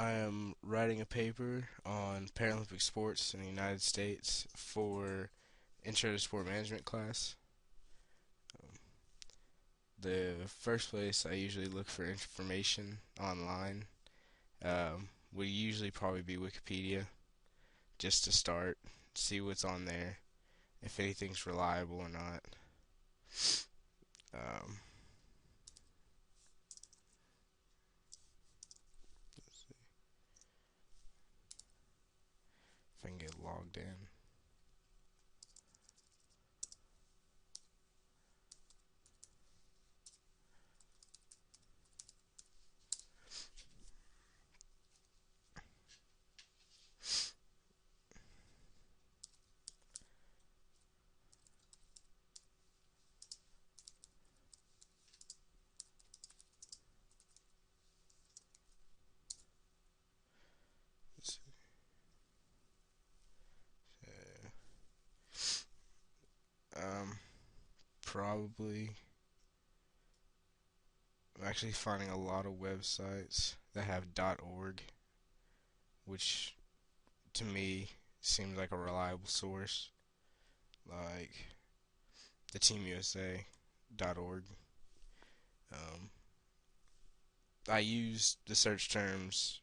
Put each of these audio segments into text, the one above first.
I am writing a paper on Paralympic sports in the United States for Intro to Sport Management class. The first place I usually look for information online would usually probably be Wikipedia, just to start, see what's on there, if anything's reliable or not. Um, let's see if I can get logged in. Let's see. Probably. I'm actually finding a lot of websites that have .org, which to me seems like a reliable source, like the teamusa.org. Um, I use the search terms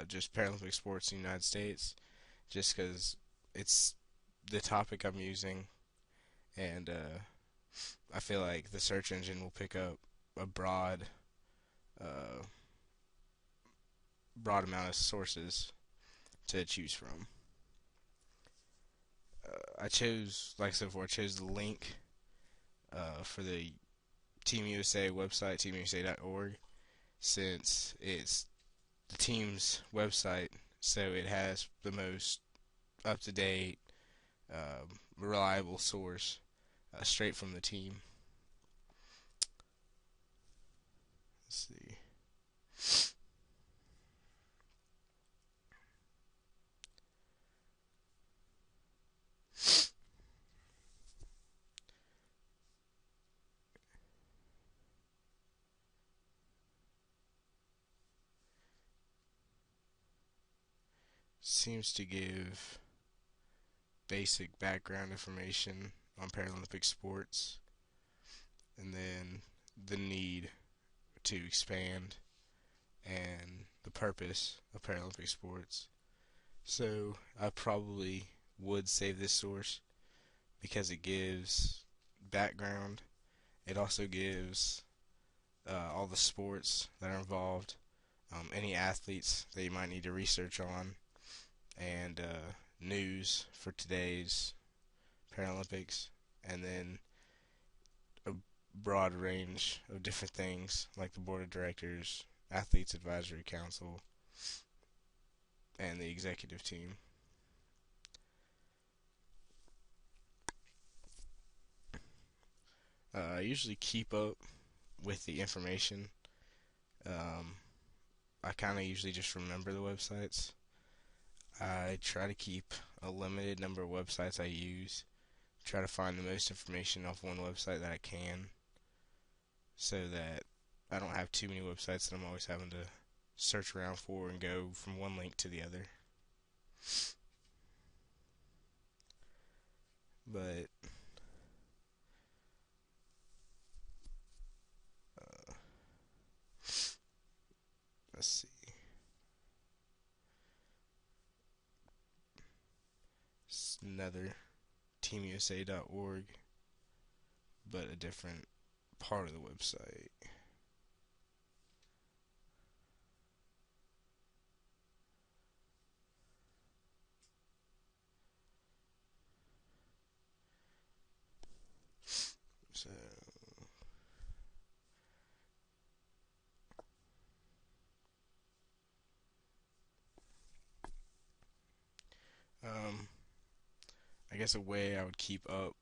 just Paralympic sports in the United States just because it's the topic I'm using, and I feel like the search engine will pick up a uh, broad amount of sources to choose from. I chose, like I said before, I chose the link for the Team USA website, teamusa.org, since it's the team's website, so it has the most up to date, reliable source straight from the team. Let's see. Seems to give basic background information on Paralympic sports, and then the need to expand and the purpose of Paralympic sports. So I probably would save this source because it gives background. It also gives all the sports that are involved, any athletes that you might need to research on, and news for today's Paralympics, and then a broad range of different things like the board of directors, athletes advisory council, and the executive team. I usually keep up with the information. Um, I kind of usually just remember the websites. I try to keep a limited number of websites I use. Try to find the most information off one website that I can, so that I don't have too many websites that I'm always having to search around for and go from one link to the other. But uh, let's see. It's another teamusa.org, but a different part of the website. So um, I guess a way I would keep up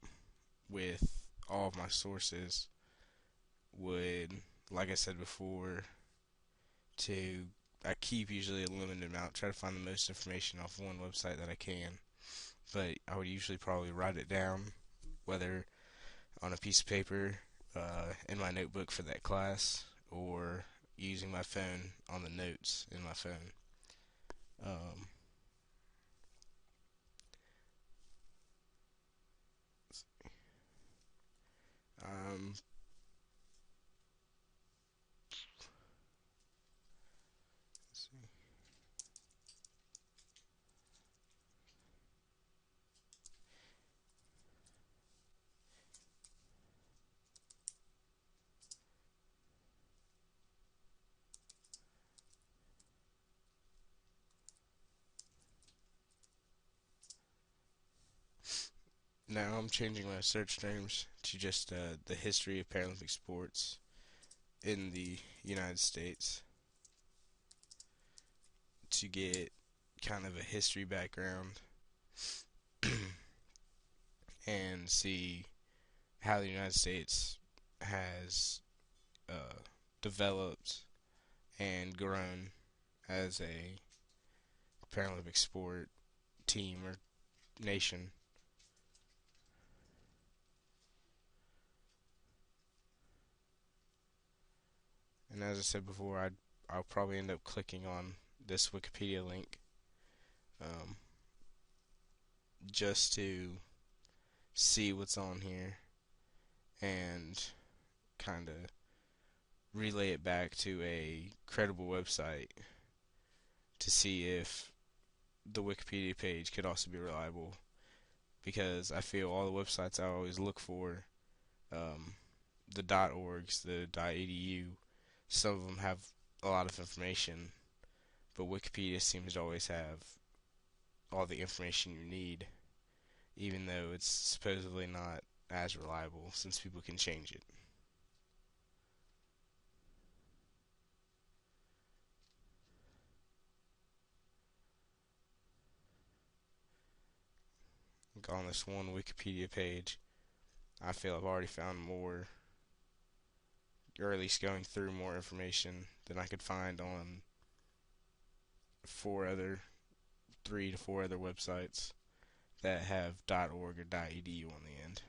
with all of my sources would, like I said before, to I keep usually a limited amount, try to find the most information off one website that I can, but I would usually probably write it down, whether on a piece of paper in my notebook for that class, or using my phone on the notes in my phone. Um, um, let's see. Now I'm changing my search terms to just the history of Paralympic sports in the United States to get kind of a history background and see how the United States has uh, developed and grown as a Paralympic sport team or nation. And as I said before, I'll probably end up clicking on this Wikipedia link um, just to see what's on here and kind of relay it back to a credible website to see if the Wikipedia page could also be reliable. Because I feel all the websites I always look for, um, the .orgs, the .edu, some of them have a lot of information, but Wikipedia seems to always have all the information you need, even though it's supposedly not as reliable since people can change it. Like on this one Wikipedia page, I feel I've already found more, or at least going through more information than I could find on four other, 3 to 4 other websites that have .org or .edu on the end.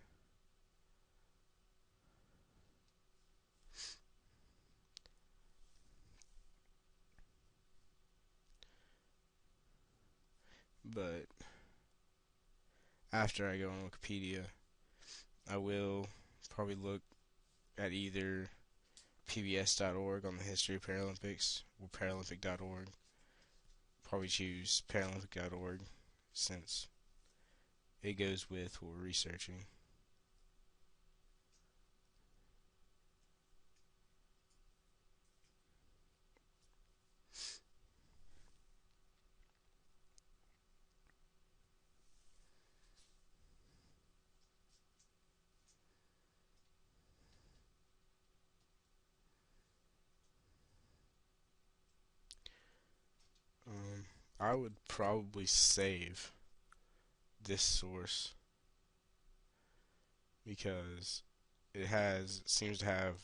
But after I go on Wikipedia, I will probably look at either pbs.org on the history of Paralympics or paralympic.org. Probably choose paralympic.org since it goes with what we're researching. Um, I would probably save this source because it seems to have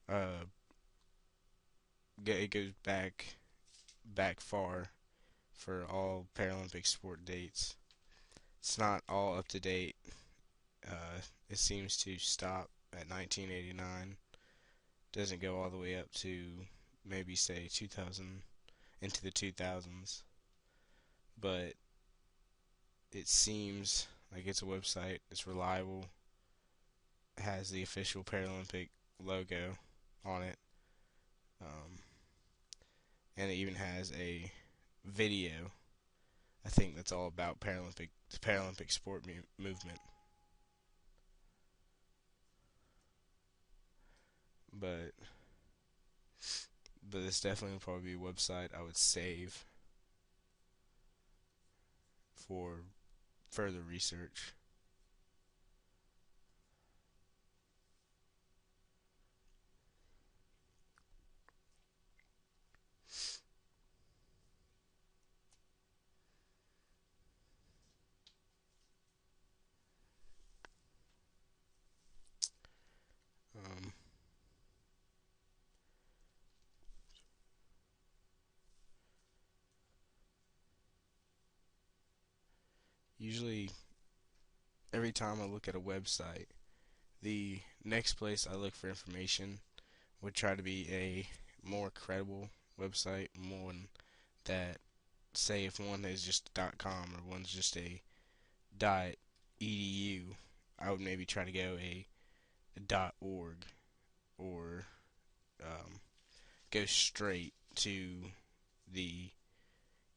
uh it goes back far for all Paralympic sport dates. It's not all up to date. It seems to stop at 1989. Doesn't go all the way up to maybe say 2000 into the 2000s, but it seems like it's a website. It's reliable. Has the official Paralympic logo on it, um, and it even has a video. I think that's all about the Paralympic sport movement. But it's definitely probably a website I would save for further research. Um, Usually, every time I look at a website, the next place I look for information would try to be a more credible website, one that say if one is just .com or one's just a .edu, I would maybe try to go a .org or um, go straight to the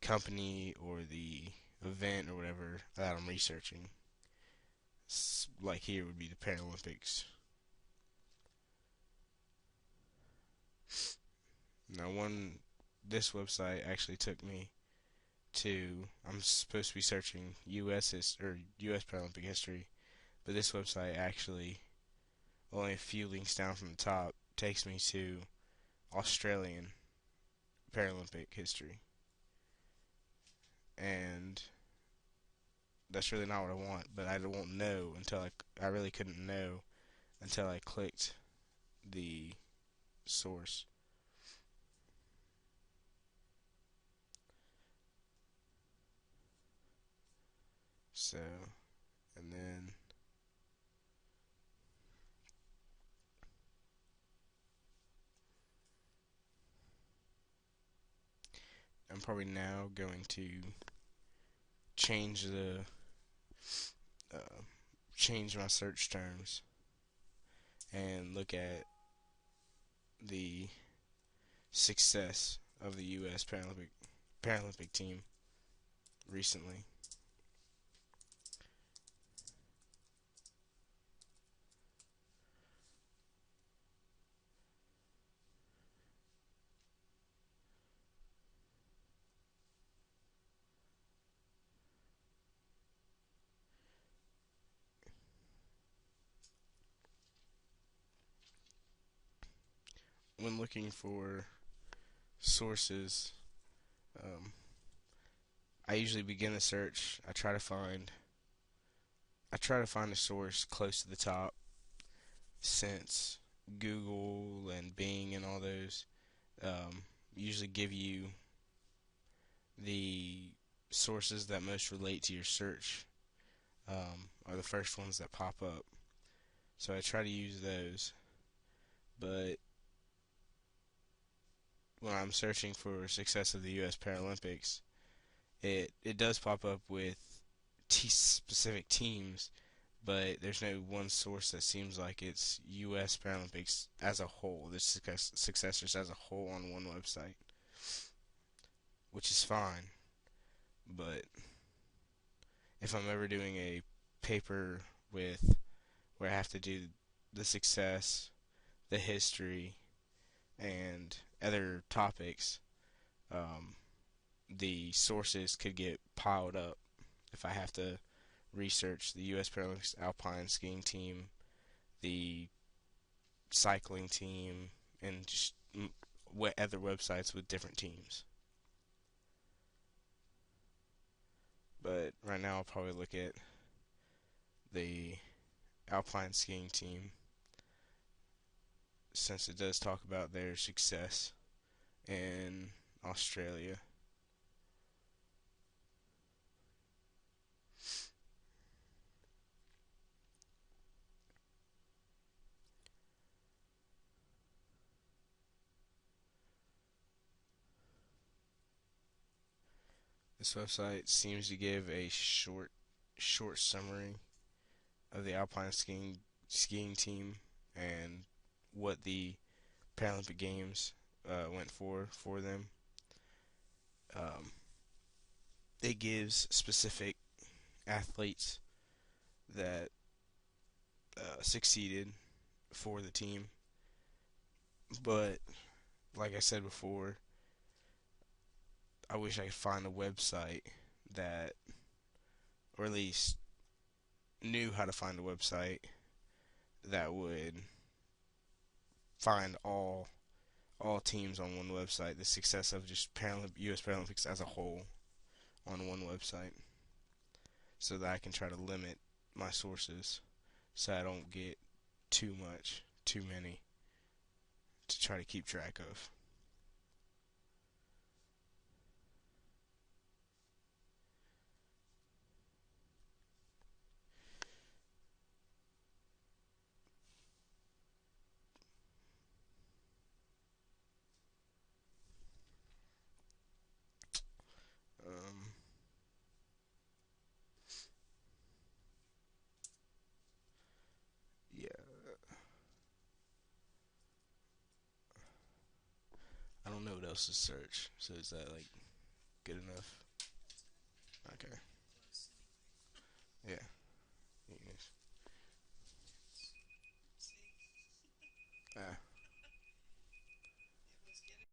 company or the event or whatever that I'm researching. Like here would be the Paralympics. Now, this website actually took me to. I'm supposed to be searching U.S. Paralympic history, but this website actually only a few links down from the top takes me to Australian Paralympic history, and that's really not what I want. But I won't know until I really couldn't know until I clicked the source. So, and then I'm probably now going to change the uh, change my search terms and look at the success of the U.S. Paralympic team recently. When looking for sources, um, I usually begin a search. I try to find a source close to the top, since Google and Bing and all those usually give you the sources that most relate to your search, are the first ones that pop up. So I try to use those. But when I'm searching for success of the U.S. Paralympics, it does pop up with specific teams, but there's no one source that seems like it's U.S. Paralympics as a whole, the successors as a whole on one website, which is fine. But if I'm ever doing a paper with where I have to do the success, the history, and other topics, um, the sources could get piled up if I have to research the U.S. Paralympics alpine skiing team, the cycling team, and just what other websites with different teams. But right now, I'll probably look at the alpine skiing team since it does talk about their success in Australia. This website seems to give a short summary of the alpine skiing team and what the Paralympic Games went for them. Um, it gives specific athletes that succeeded for the team, but like I said before, I wish I could find a website that, or at least knew how to find a website that would find all teams on one website, the success of just U.S. Paralympics as a whole on one website, so that I can try to limit my sources so I don't get too many to try to keep track of. else's search. So is that like good enough? Okay. Yeah.